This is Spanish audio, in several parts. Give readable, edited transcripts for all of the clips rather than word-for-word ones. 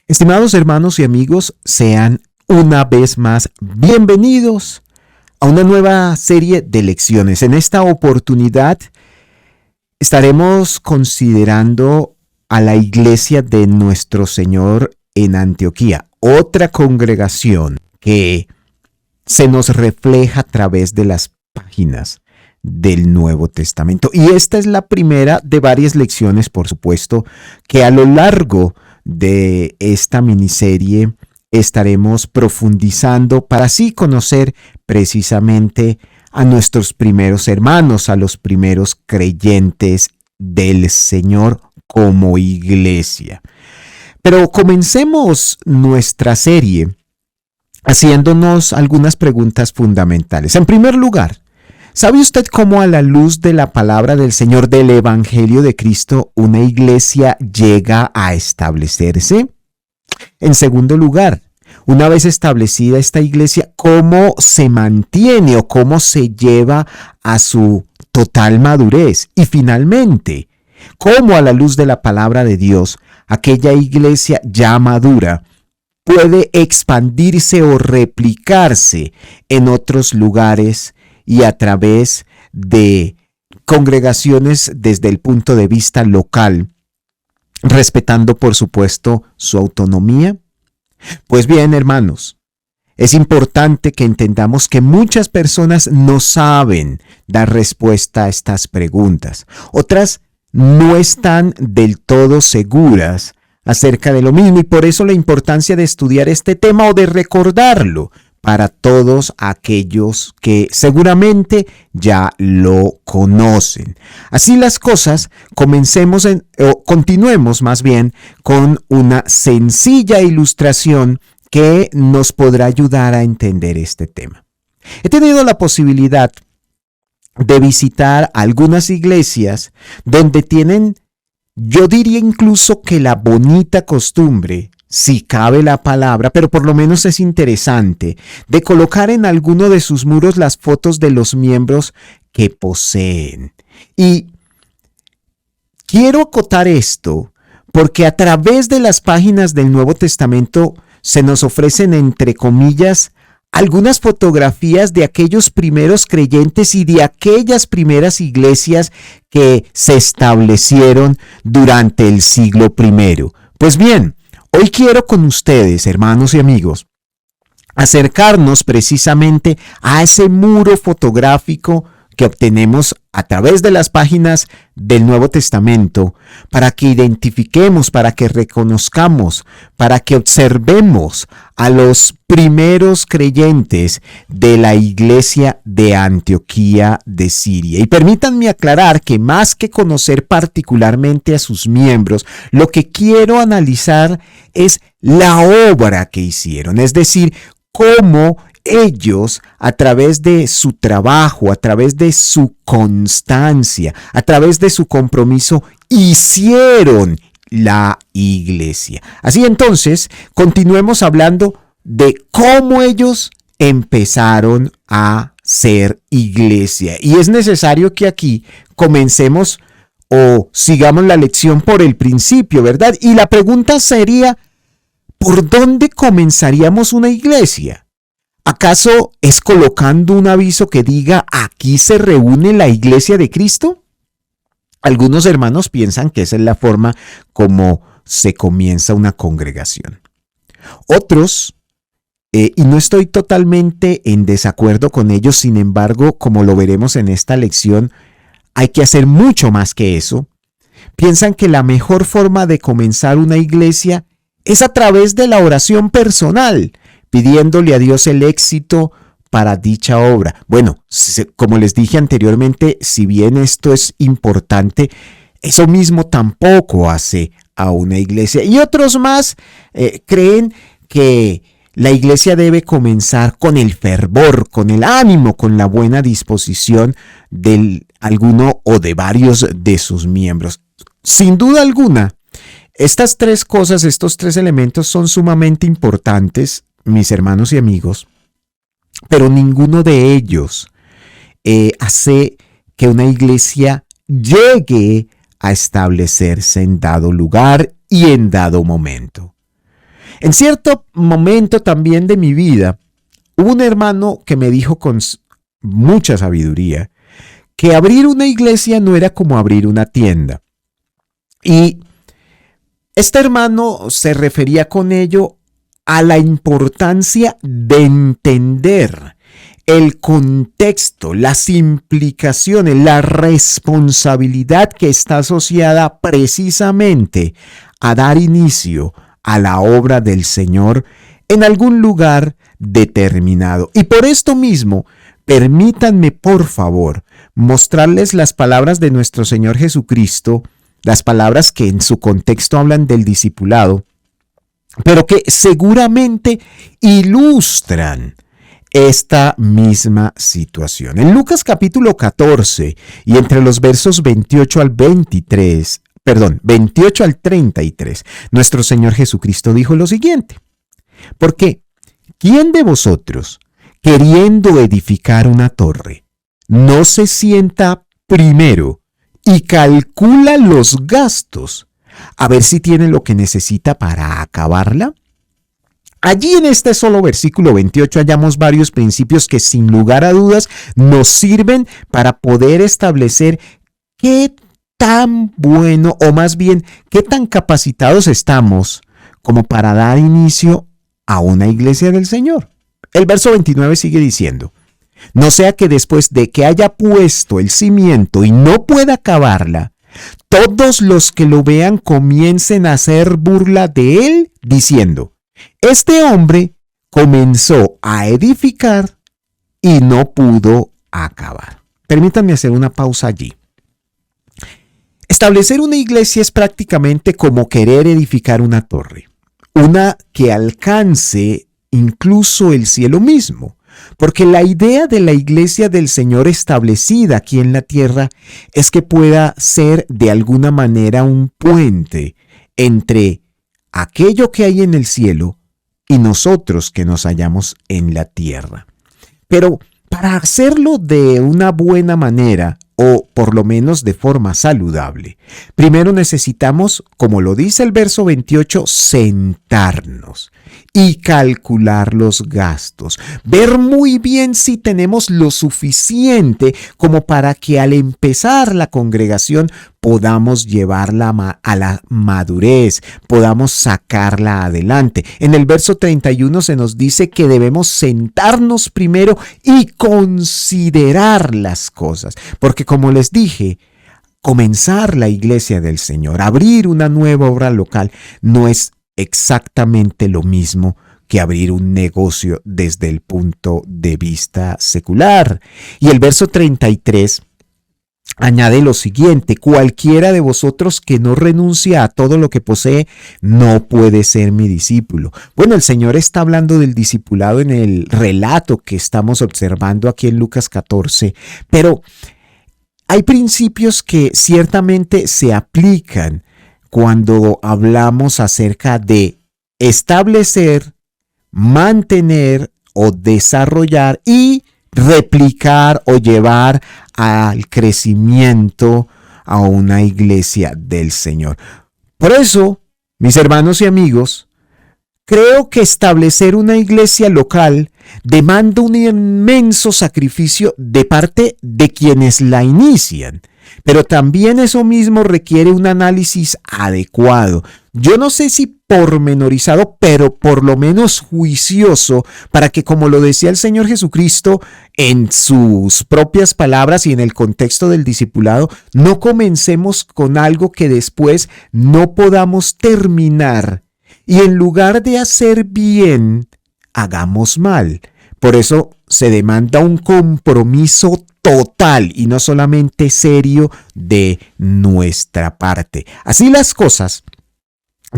Estimados hermanos y amigos, sean una vez más bienvenidos a una nueva serie de lecciones. En esta oportunidad estaremos considerando a la iglesia de nuestro Señor en Antioquía, otra congregación que se nos refleja a través de las páginas del Nuevo Testamento. Y esta es la primera de varias lecciones, por supuesto, que a lo largo de esta miniserie estaremos profundizando para así conocer precisamente a nuestros primeros hermanos, a los primeros creyentes del Señor como iglesia. Pero comencemos nuestra serie haciéndonos algunas preguntas fundamentales. En primer lugar, ¿sabe usted cómo a la luz de la palabra del Señor, del Evangelio de Cristo, una iglesia llega a establecerse? En segundo lugar, una vez establecida esta iglesia, ¿cómo se mantiene o cómo se lleva a su total madurez? Y finalmente, ¿cómo a la luz de la palabra de Dios, aquella iglesia ya madura puede expandirse o replicarse en otros lugares y a través de congregaciones desde el punto de vista local, respetando por supuesto su autonomía? Pues bien, hermanos, es importante que entendamos que muchas personas no saben dar respuesta a estas preguntas. Otras no están del todo seguras acerca de lo mismo y por eso la importancia de estudiar este tema o de recordarlo para todos aquellos que seguramente ya lo conocen. Así las cosas, continuemos más bien con una sencilla ilustración que nos podrá ayudar a entender este tema. He tenido la posibilidad de visitar algunas iglesias donde tienen, yo diría incluso que la bonita costumbre, si cabe la palabra, pero por lo menos es interesante, de colocar en alguno de sus muros las fotos de los miembros que poseen. Y quiero acotar esto porque a través de las páginas del Nuevo Testamento se nos ofrecen, entre comillas, algunas fotografías de aquellos primeros creyentes y de aquellas primeras iglesias que se establecieron durante el siglo I. Pues bien, hoy quiero con ustedes, hermanos y amigos, acercarnos precisamente a ese muro fotográfico que obtenemos a través de las páginas del Nuevo Testamento para que identifiquemos, para que reconozcamos, para que observemos a los primeros creyentes de la iglesia de Antioquía de Siria. Y permítanme aclarar que más que conocer particularmente a sus miembros, lo que quiero analizar es la obra que hicieron, es decir, cómo ellos, a través de su trabajo, a través de su constancia, a través de su compromiso, hicieron la iglesia. Así entonces, continuemos hablando de cómo ellos empezaron a ser iglesia. Y es necesario que aquí comencemos o sigamos la lección por el principio, ¿verdad? Y la pregunta sería, ¿por dónde comenzaríamos una iglesia? ¿Acaso es colocando un aviso que diga aquí se reúne la iglesia de Cristo? Algunos hermanos piensan que esa es la forma como se comienza una congregación. Otros, y no estoy totalmente en desacuerdo con ellos, sin embargo, como lo veremos en esta lección, hay que hacer mucho más que eso. Piensan que la mejor forma de comenzar una iglesia es a través de la oración personal, pidiéndole a Dios el éxito para dicha obra. Bueno, como les dije anteriormente, si bien esto es importante, eso mismo tampoco hace a una iglesia. Y otros más creen que la iglesia debe comenzar con el fervor, con el ánimo, con la buena disposición de alguno o de varios de sus miembros. Sin duda alguna, estas tres cosas, estos tres elementos son sumamente importantes, mis hermanos y amigos, pero ninguno de ellos hace que una iglesia llegue a establecerse en dado lugar y en dado momento. En cierto momento también de mi vida, hubo un hermano que me dijo con mucha sabiduría que abrir una iglesia no era como abrir una tienda. Y este hermano se refería con ello a la importancia de entender el contexto, las implicaciones, la responsabilidad que está asociada precisamente a dar inicio a la obra del Señor en algún lugar determinado. Y por esto mismo, permítanme por favor mostrarles las palabras de nuestro Señor Jesucristo, las palabras que en su contexto hablan del discipulado, pero que seguramente ilustran esta misma situación. En Lucas capítulo 14 y entre los versos 28 al 33, nuestro Señor Jesucristo dijo lo siguiente: porque ¿quién de vosotros, queriendo edificar una torre, no se sienta primero y calcula los gastos a ver si tiene lo que necesita para acabarla? Allí en este solo versículo 28 hallamos varios principios que sin lugar a dudas nos sirven para poder establecer qué tan bueno, o más bien qué tan capacitados estamos como para dar inicio a una iglesia del Señor. El verso 29 sigue diciendo: no sea que después de que haya puesto el cimiento y no pueda acabarla, todos los que lo vean comiencen a hacer burla de él, diciendo: este hombre comenzó a edificar y no pudo acabar. Permítanme hacer una pausa allí. Establecer una iglesia es prácticamente como querer edificar una torre, una que alcance incluso el cielo mismo, porque la idea de la iglesia del Señor establecida aquí en la tierra es que pueda ser de alguna manera un puente entre aquello que hay en el cielo y nosotros que nos hallamos en la tierra. Pero para hacerlo de una buena manera, o por lo menos de forma saludable, primero necesitamos, como lo dice el verso 28, sentarnos y calcular los gastos, ver muy bien si tenemos lo suficiente como para que al empezar la congregación podamos llevarla a la madurez, podamos sacarla adelante. En el verso 31 se nos dice que debemos sentarnos primero y considerar las cosas, porque como les dije, comenzar la iglesia del Señor, abrir una nueva obra local, no es exactamente lo mismo que abrir un negocio desde el punto de vista secular. Y el verso 33 añade lo siguiente: cualquiera de vosotros que no renuncia a todo lo que posee no puede ser mi discípulo. Bueno, el Señor está hablando del discipulado en el relato que estamos observando aquí en Lucas 14, pero hay principios que ciertamente se aplican cuando hablamos acerca de establecer, mantener o desarrollar y replicar o llevar al crecimiento a una iglesia del Señor. Por eso, mis hermanos y amigos, creo que establecer una iglesia local demanda un inmenso sacrificio de parte de quienes la inician, pero también eso mismo requiere un análisis adecuado. Yo no sé si pormenorizado, pero por lo menos juicioso, para que, como lo decía el Señor Jesucristo en sus propias palabras y en el contexto del discipulado, no comencemos con algo que después no podamos terminar y en lugar de hacer bien, hagamos mal. Por eso se demanda un compromiso total y no solamente serio de nuestra parte. Así las cosas,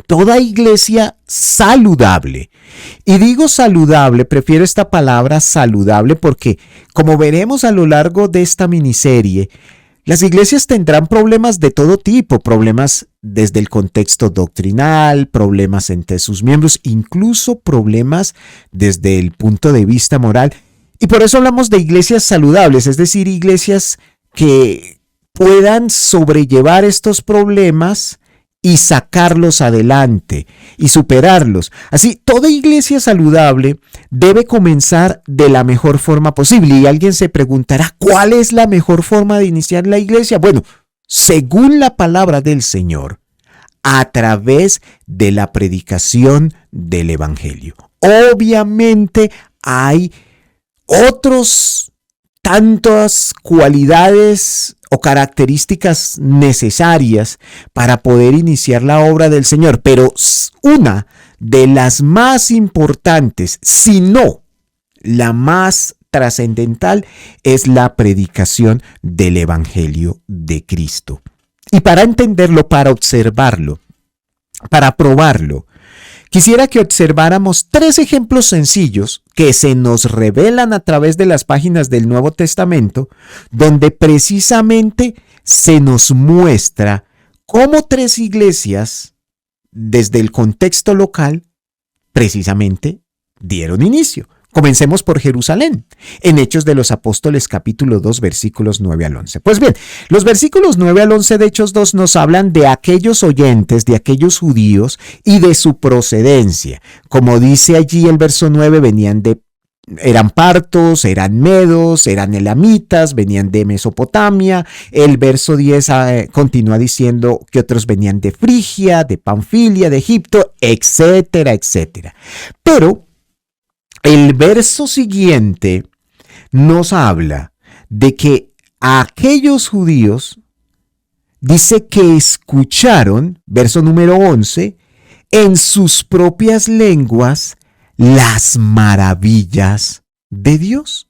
toda iglesia saludable, y digo saludable, prefiero esta palabra saludable porque, como veremos a lo largo de esta miniserie, las iglesias tendrán problemas de todo tipo, problemas desde el contexto doctrinal, problemas entre sus miembros, incluso problemas desde el punto de vista moral. Y por eso hablamos de iglesias saludables, es decir, iglesias que puedan sobrellevar estos problemas y sacarlos adelante y superarlos. Así, toda iglesia saludable debe comenzar de la mejor forma posible. Y alguien se preguntará, ¿cuál es la mejor forma de iniciar la iglesia? Bueno, según la palabra del Señor, a través de la predicación del Evangelio. Obviamente hay otros tantas cualidades o características necesarias para poder iniciar la obra del Señor, pero una de las más importantes, si no la más trascendental, es la predicación del Evangelio de Cristo. Y para entenderlo, para observarlo, para probarlo, quisiera que observáramos 3 ejemplos sencillos que se nos revelan a través de las páginas del Nuevo Testamento, donde precisamente se nos muestra cómo 3 iglesias, desde el contexto local, precisamente dieron inicio. Comencemos por Jerusalén, en Hechos de los Apóstoles capítulo 2 versículos 9 al 11. Pues bien, los versículos 9 al 11 de Hechos 2 nos hablan de aquellos oyentes, de aquellos judíos y de su procedencia. Como dice allí el verso 9, eran partos, eran medos, eran elamitas, venían de Mesopotamia. El verso 10 continúa diciendo que otros venían de Frigia, de Panfilia, de Egipto, etcétera, etcétera. Pero el verso siguiente nos habla de que aquellos judíos, dice que escucharon, verso número 11, en sus propias lenguas las maravillas de Dios.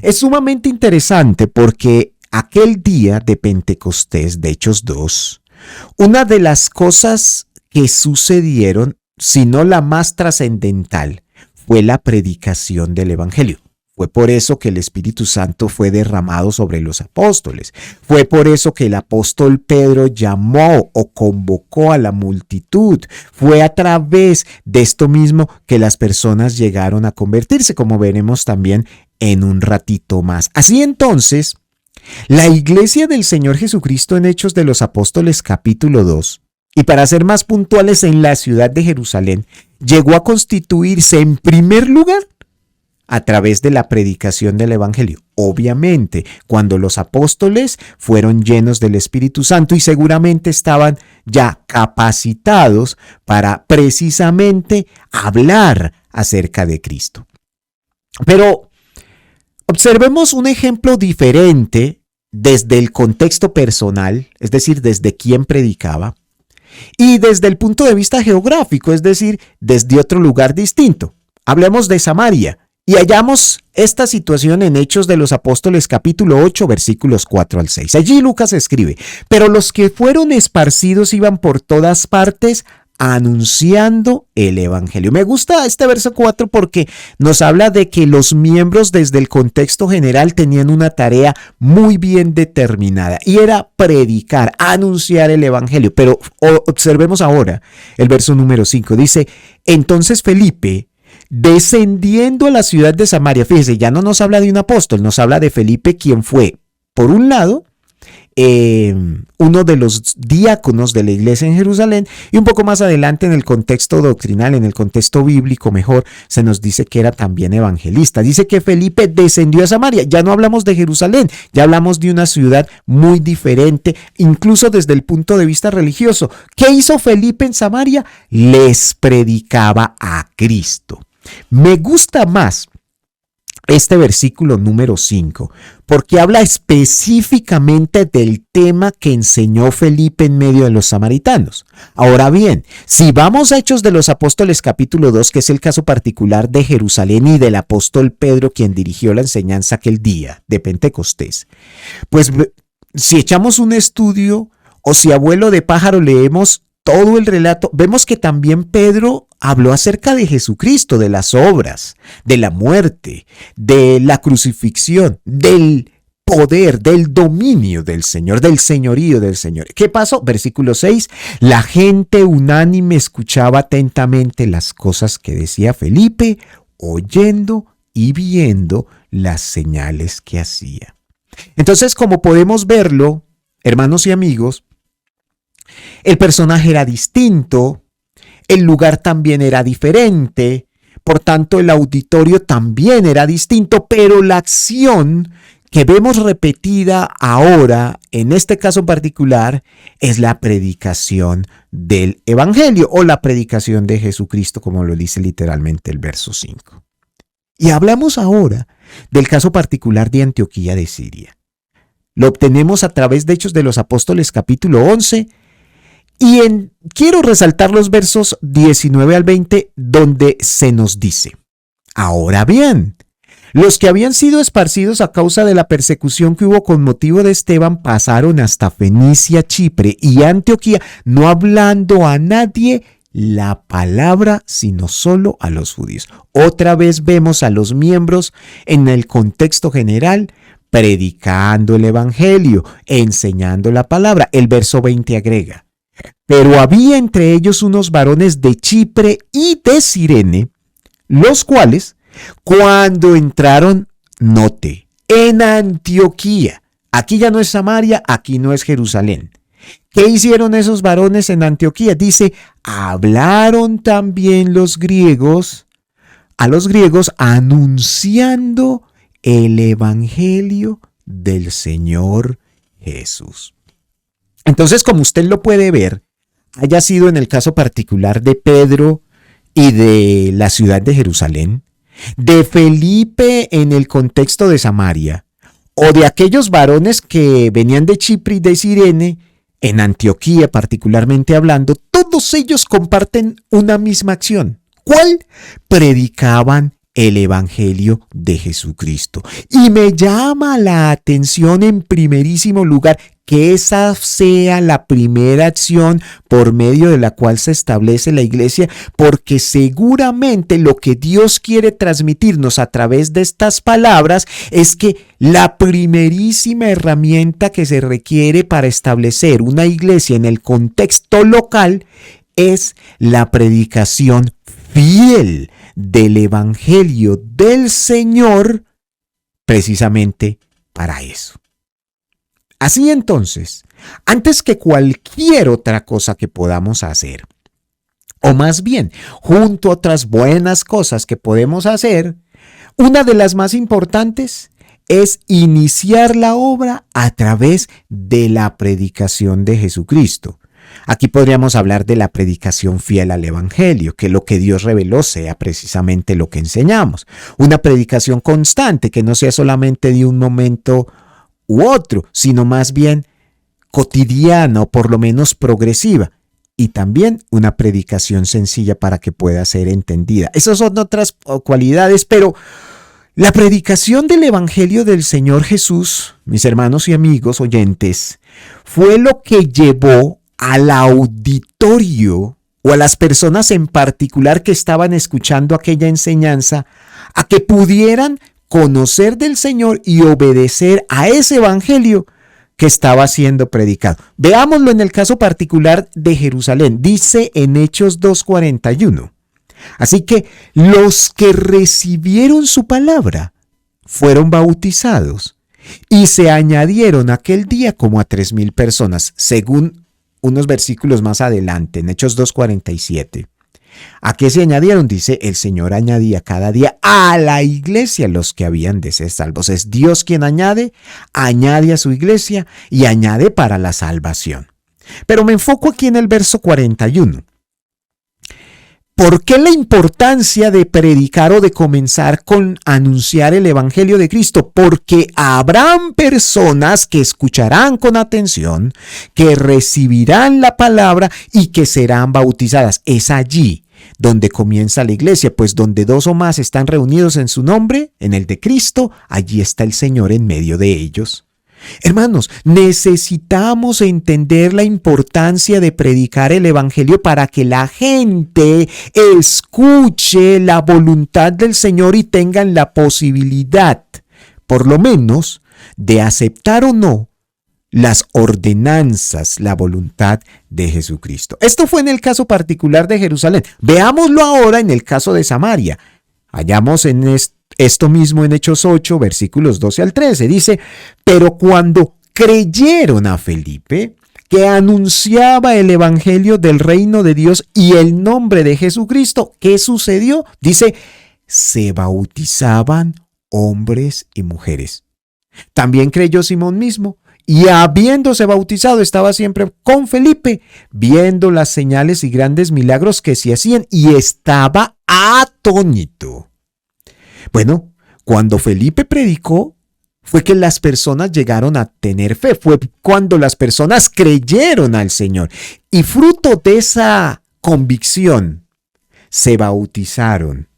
Es sumamente interesante porque aquel día de Pentecostés, de Hechos 2, una de las cosas que sucedieron, si no la más trascendental, fue la predicación del Evangelio. Fue por eso que el Espíritu Santo fue derramado sobre los apóstoles. Fue por eso que el apóstol Pedro llamó o convocó a la multitud. Fue a través de esto mismo que las personas llegaron a convertirse, como veremos también en un ratito más. Así entonces, la iglesia del Señor Jesucristo en Hechos de los Apóstoles capítulo 2, y para ser más puntuales en la ciudad de Jerusalén, llegó a constituirse en primer lugar a través de la predicación del Evangelio. Obviamente, cuando los apóstoles fueron llenos del Espíritu Santo y seguramente estaban ya capacitados para precisamente hablar acerca de Cristo. Pero observemos un ejemplo diferente desde el contexto personal, es decir, desde quién predicaba, y desde el punto de vista geográfico, es decir, desde otro lugar distinto. Hablemos de Samaria y hallamos esta situación en Hechos de los Apóstoles capítulo 8 versículos 4 al 6. Allí Lucas escribe: pero los que fueron esparcidos iban por todas partes anunciando el Evangelio. Me gusta este verso 4 porque nos habla de que los miembros desde el contexto general tenían una tarea muy bien determinada y era predicar, anunciar el Evangelio. Pero observemos ahora el verso número 5. Dice: entonces Felipe, descendiendo a la ciudad de Samaria, fíjese, ya no nos habla de un apóstol, nos habla de Felipe, quien fue, por un lado, uno de los diáconos de la iglesia en Jerusalén, y un poco más adelante en el contexto doctrinal, en el contexto bíblico mejor, se nos dice que era también evangelista. Dice que Felipe descendió a Samaria. Ya no hablamos de Jerusalén, ya hablamos de una ciudad muy diferente, incluso desde el punto de vista religioso. ¿Qué hizo Felipe en Samaria? Les predicaba a Cristo. Me gusta más este versículo número 5, porque habla específicamente del tema que enseñó Felipe en medio de los samaritanos. Ahora bien, si vamos a Hechos de los Apóstoles capítulo 2, que es el caso particular de Jerusalén y del apóstol Pedro, quien dirigió la enseñanza aquel día de Pentecostés, pues si echamos un estudio o si abuelo de pájaro leemos todo el relato, vemos que también Pedro habló acerca de Jesucristo, de las obras, de la muerte, de la crucifixión, del poder, del dominio del Señor, del señorío del Señor. ¿Qué pasó? Versículo 6, la gente unánime escuchaba atentamente las cosas que decía Felipe, oyendo y viendo las señales que hacía. Entonces, como podemos verlo, hermanos y amigos, El personaje era distinto, el lugar también era diferente, por tanto el auditorio también era distinto, pero la acción que vemos repetida ahora, en este caso particular, es la predicación del Evangelio o la predicación de Jesucristo, como lo dice literalmente el verso 5. Y hablamos ahora del caso particular de Antioquía de Siria. Lo obtenemos a través de Hechos de los Apóstoles capítulo 11 y quiero resaltar los versos 19 al 20 donde se nos dice: ahora bien, los que habían sido esparcidos a causa de la persecución que hubo con motivo de Esteban pasaron hasta Fenicia, Chipre y Antioquía, no hablando a nadie la palabra, sino solo a los judíos. Otra vez vemos a los miembros en el contexto general predicando el evangelio, enseñando la palabra. El verso 20 agrega: pero había entre ellos unos varones de Chipre y de Cirene, los cuales, cuando entraron, note, en Antioquía, aquí ya no es Samaria, aquí no es Jerusalén. ¿Qué hicieron esos varones en Antioquía? Dice, hablaron también a los griegos anunciando el evangelio del Señor Jesús. Entonces, como usted lo puede ver, haya sido en el caso particular de Pedro y de la ciudad de Jerusalén, de Felipe en el contexto de Samaria, o de aquellos varones que venían de Chipre y de Cirene, en Antioquía particularmente hablando, todos ellos comparten una misma acción. ¿Cuál? Predicaban el evangelio de Jesucristo. Y me llama la atención en primerísimo lugar que esa sea la primera acción por medio de la cual se establece la iglesia, porque seguramente lo que Dios quiere transmitirnos a través de estas palabras es que la primerísima herramienta que se requiere para establecer una iglesia en el contexto local es la predicación fiel del evangelio del Señor, precisamente para eso. Así entonces, antes que cualquier otra cosa que podamos hacer, o más bien, junto a otras buenas cosas que podemos hacer, una de las más importantes es iniciar la obra a través de la predicación de Jesucristo. Aquí podríamos hablar de la predicación fiel al Evangelio, que lo que Dios reveló sea precisamente lo que enseñamos. Una predicación constante, que no sea solamente de un momento u otro, sino más bien cotidiana o por lo menos progresiva. Y también una predicación sencilla para que pueda ser entendida. Esas son otras cualidades, pero la predicación del Evangelio del Señor Jesús, mis hermanos y amigos oyentes, fue lo que llevó al auditorio o a las personas en particular que estaban escuchando aquella enseñanza a que pudieran conocer del Señor y obedecer a ese evangelio que estaba siendo predicado. Veámoslo en el caso particular de Jerusalén. Dice en Hechos 2:41. Así que los que recibieron su palabra fueron bautizados y se añadieron aquel día como a 3,000 personas, según unos versículos más adelante, en Hechos 2:47. ¿A qué se añadieron? Dice, el Señor añadía cada día a la iglesia los que habían de ser salvos. Es Dios quien añade a su iglesia y añade para la salvación. Pero me enfoco aquí en el verso 41. ¿Por qué la importancia de predicar o de comenzar con anunciar el evangelio de Cristo? Porque habrán personas que escucharán con atención, que recibirán la palabra y que serán bautizadas. Es allí donde comienza la iglesia, pues donde 2 o más están reunidos en su nombre, en el de Cristo, allí está el Señor en medio de ellos. Hermanos, necesitamos entender la importancia de predicar el evangelio para que la gente escuche la voluntad del Señor y tengan la posibilidad, por lo menos, de aceptar o no las ordenanzas, la voluntad de Jesucristo. Esto fue en el caso particular de Jerusalén. Veámoslo ahora en el caso de Samaria. Hallamos en esto mismo en Hechos 8, versículos 12 al 13. Dice, pero cuando creyeron a Felipe que anunciaba el evangelio del reino de Dios y el nombre de Jesucristo, ¿qué sucedió? Dice, se bautizaban hombres y mujeres. También creyó Simón mismo, y habiéndose bautizado estaba siempre con Felipe, viendo las señales y grandes milagros que se hacían, y estaba atónito. Bueno, cuando Felipe predicó, fue que las personas llegaron a tener fe, fue cuando las personas creyeron al Señor. Y fruto de esa convicción, se bautizaron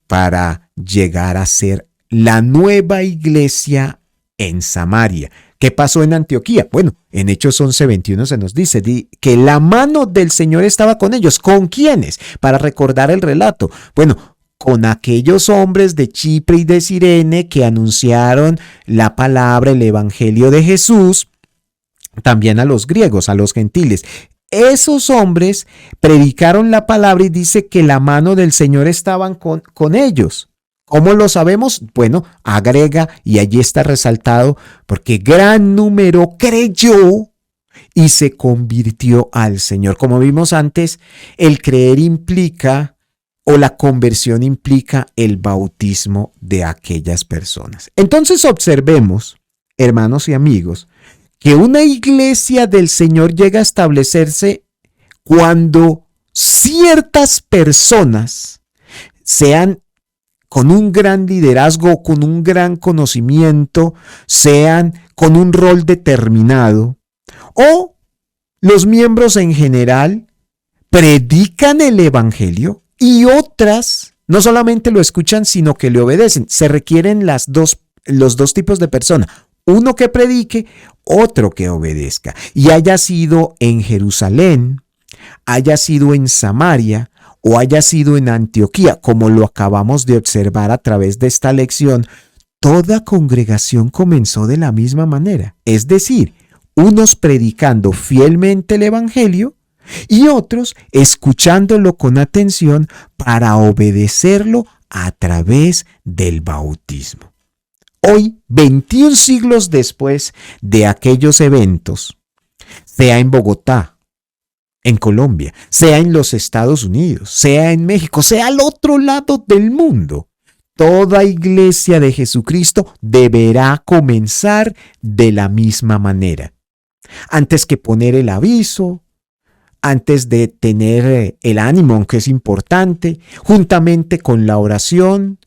para llegar a ser la nueva iglesia en Samaria. ¿Qué pasó en Antioquía? Bueno, en Hechos 11:21 se nos dice que la mano del Señor estaba con ellos. ¿Con quiénes? Para recordar el relato. Bueno, con aquellos hombres de Chipre y de Cirene que anunciaron la palabra, el evangelio de Jesús, también a los griegos, a los gentiles. Esos hombres predicaron la palabra y dice que la mano del Señor estaba con ellos. ¿Cómo lo sabemos? Bueno, agrega, y allí está resaltado, porque gran número creyó y se convirtió al Señor. Como vimos antes, el creer implica, o la conversión implica el bautismo de aquellas personas. Entonces observemos, hermanos y amigos, que una iglesia del Señor llega a establecerse cuando ciertas personas sean con un gran liderazgo, con un gran conocimiento, sean con un rol determinado, o los miembros en general predican el evangelio y otras no solamente lo escuchan, sino que le obedecen. Se requieren los dos tipos de personas, uno que predique, otro que obedezca, y haya sido en Jerusalén, haya sido en Samaria, o haya sido en Antioquía, como lo acabamos de observar a través de esta lección. Toda congregación comenzó de la misma manera, es decir, unos predicando fielmente el evangelio y otros escuchándolo con atención para obedecerlo a través del bautismo. Hoy, 21 siglos después de aquellos eventos, sea en Bogotá, en Colombia, sea en los Estados Unidos, sea en México, sea al otro lado del mundo, toda iglesia de Jesucristo deberá comenzar de la misma manera. Antes que poner el aviso, antes de tener el ánimo, aunque es importante, juntamente con la oración,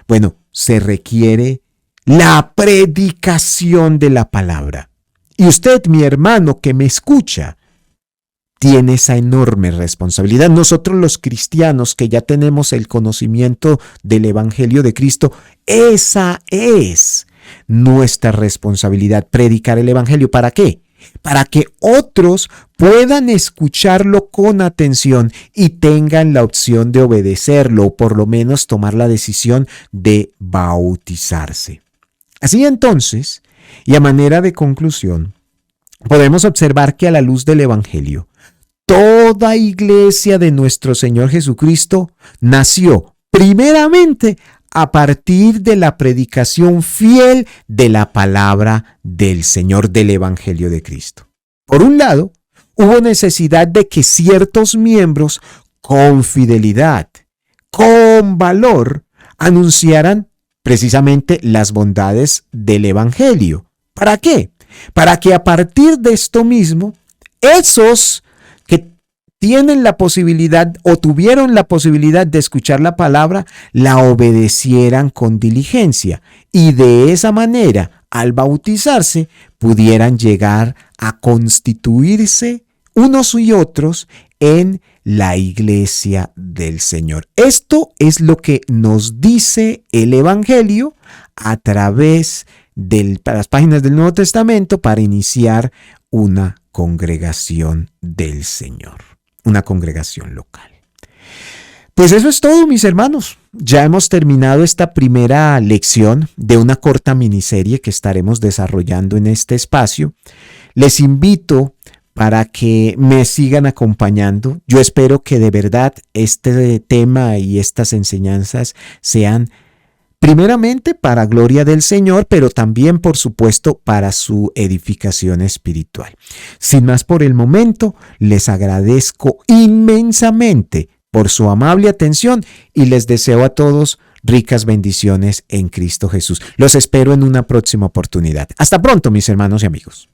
bueno, se requiere la predicación de la palabra. Y usted, mi hermano que me escucha, tiene esa enorme responsabilidad. Nosotros los cristianos que ya tenemos el conocimiento del Evangelio de Cristo, esa es nuestra responsabilidad, predicar el Evangelio. ¿Para qué? Para que otros puedan escucharlo con atención y tengan la opción de obedecerlo, o por lo menos tomar la decisión de bautizarse. Así entonces, y a manera de conclusión, podemos observar que a la luz del Evangelio, toda iglesia de nuestro Señor Jesucristo nació primeramente a partir de la predicación fiel de la palabra del Señor, del Evangelio de Cristo. Por un lado, hubo necesidad de que ciertos miembros con fidelidad, con valor, anunciaran precisamente las bondades del Evangelio. ¿Para qué? Para que a partir de esto mismo, esos que tienen la posibilidad o tuvieron la posibilidad de escuchar la palabra, la obedecieran con diligencia y de esa manera, al bautizarse, pudieran llegar a constituirse unos y otros en la iglesia del Señor. Esto es lo que nos dice el Evangelio a través de las páginas del Nuevo Testamento para iniciar una congregación del Señor, una congregación local. Pues eso es todo, mis hermanos. Ya hemos terminado esta primera lección de una corta miniserie que estaremos desarrollando en este espacio. Les invito para que me sigan acompañando. Yo espero que de verdad este tema y estas enseñanzas sean primeramente para gloria del Señor, pero también, por supuesto, para su edificación espiritual. Sin más por el momento, les agradezco inmensamente por su amable atención y les deseo a todos ricas bendiciones en Cristo Jesús. Los espero en una próxima oportunidad. Hasta pronto, mis hermanos y amigos.